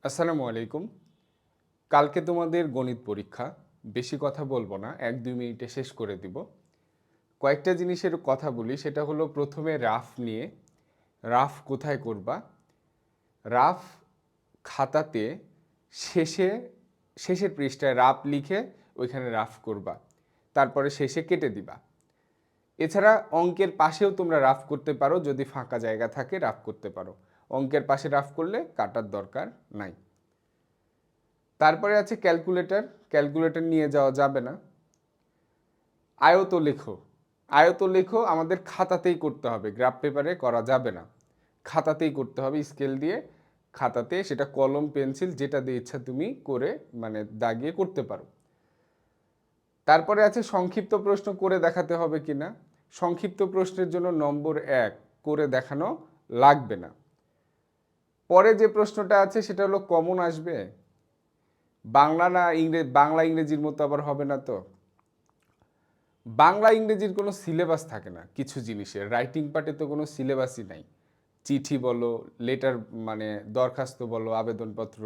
আসসালামু আলাইকুম। কালকে তোমাদের গণিত পরীক্ষা। বেশি কথা বলবো না, 1-2 মিনিটে শেষ করে দিব। কয়েকটা জিনিসের কথা বলি, সেটা হলো প্রথমে রাফ নিয়ে। রাফ কোথায় করবা? রাফ খাতাতে শেষে শেষের পৃষ্ঠায় রাফ লিখে ওইখানে রাফ করবা, তারপরে শেষে কেটে দিবা। এছাড়া অঙ্কের পাশেও তোমরা রাফ করতে পারো, যদি ফাঁকা জায়গা থাকে রাফ করতে পারো। অঙ্কের পাশে রাফ করলে কাটার দরকার নাই। তারপরে আছে ক্যালকুলেটর। ক্যালকুলেটর নিয়ে যাওয়া যাবে না। আয়ত লেখো। আয়ত লেখো আমাদের খাতাতেই করতে হবে, গ্রাফ পেপারে করা যাবে না। খাতাতেই করতে হবে, স্কেল দিয়ে খাতাতে, সেটা কলম পেন্সিল যেটা দিয়ে ইচ্ছা তুমি করে দাগিয়ে করতে পারো। তারপরে আছে সংক্ষিপ্ত প্রশ্ন করে দেখাতে হবে কিনা। সংক্ষিপ্ত প্রশ্নের জন্য নম্বর 1 করে দেখানো লাগবে না। পরে যে প্রশ্নটা আছে সেটা হলো কমন আসবে। বাংলা ইংরেজির মতো আবার হবে না তো। বাংলা ইংরেজির কোনো সিলেবাস থাকে না কিছু জিনিসের, রাইটিং পার্টে তো কোনো সিলেবাসই নাই। চিঠি বলো, লেটার দরখাস্ত বলো, আবেদনপত্র,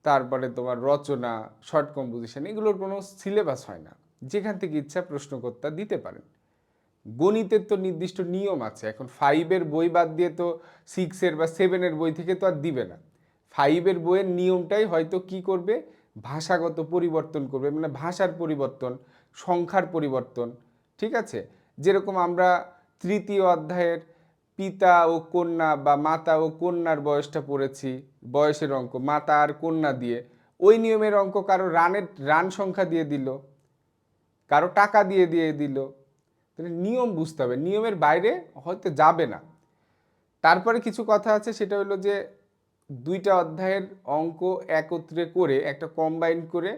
তারপরে তোমার রচনা, শর্ট কম্পোজিশন, এগুলোর কোনো সিলেবাস হয় না। যেখান থেকে ইচ্ছা প্রশ্নকর্তা দিতে পারেন। গণিতের তো নির্দিষ্ট নিয়ম আছে। এখন 5-এর বই বাদ দিয়ে তো 6-এর বা 7-এর বই থেকে তো আর দিবে না। 5-এর বইয়ের নিয়মটাই হয়তো কি করবে, ভাষাগত পরিবর্তন করবে, ভাষার পরিবর্তন, সংখ্যার পরিবর্তন। ঠিক আছে, যেরকম আমরা তৃতীয় অধ্যায়ের পিতা ও কন্যা বা মাতা ও কন্যার বয়সটা পড়েছি, বয়সের অঙ্ক মাতা আর কন্যা দিয়ে, ওই নিয়মের অঙ্ক কারো রান সংখ্যা দিয়ে দিল, কারো টাকা দিয়ে দিয়ে দিল। তাহলে নিয়ম বুঝতে হবে, নিয়মের বাইরে হয়তো যাবে না। তারপরে কিছু কথা আছে, সেটা হলো যে দুইটা অধ্যায়ের অঙ্ক একত্রে করে একটা কম্বাইন করে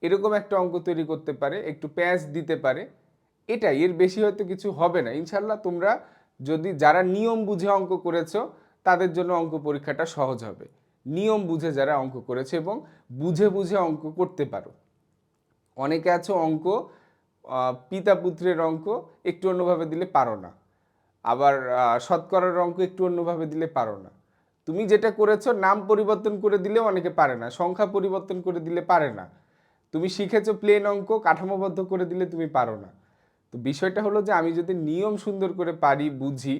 এরকম একটা অঙ্ক তৈরি করতে পারে, একটু প্যাঁচ দিতে পারে। এটাই, এর বেশি হয়তো কিছু হবে না। ইনশাল্লাহ তোমরা যদি যারা নিয়ম বুঝে অঙ্ক করেছো তাদের জন্য অঙ্ক পরীক্ষাটা সহজ হবে। নিয়ম বুঝে যারা অঙ্ক করেছে এবং বুঝে বুঝে অঙ্ক করতে পারো। অনেকে আছো অঙ্ক পিতা পুত্রের অঙ্ক একটু অন্যভাবে দিলে পারো না, আবার শতকরার অঙ্ক একটু অন্যভাবে দিলে পারো না। তুমি যেটা করেছো নাম পরিবর্তন করে দিলেও অনেকে পারে না, সংখ্যা পরিবর্তন করে দিলে পারে না। তুমি শিখেছো প্লেন অঙ্ক কাঠামোবদ্ধ করে দিলে তুমি পারো না। তো বিষয়টা হলো যে আমি যদি নিয়ম সুন্দর করে পারি, বুঝি,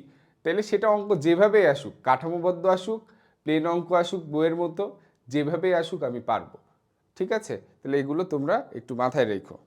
তাহলে সেটা অঙ্ক যেভাবেই আসুক, কাঠামোবদ্ধ আসুক, প্লেন অঙ্ক আসুক বইয়ের মতো, যেভাবেই আসুক আমি পারবো। ঠিক আছে, তাহলে এগুলো তোমরা একটু মাথায় রেখো।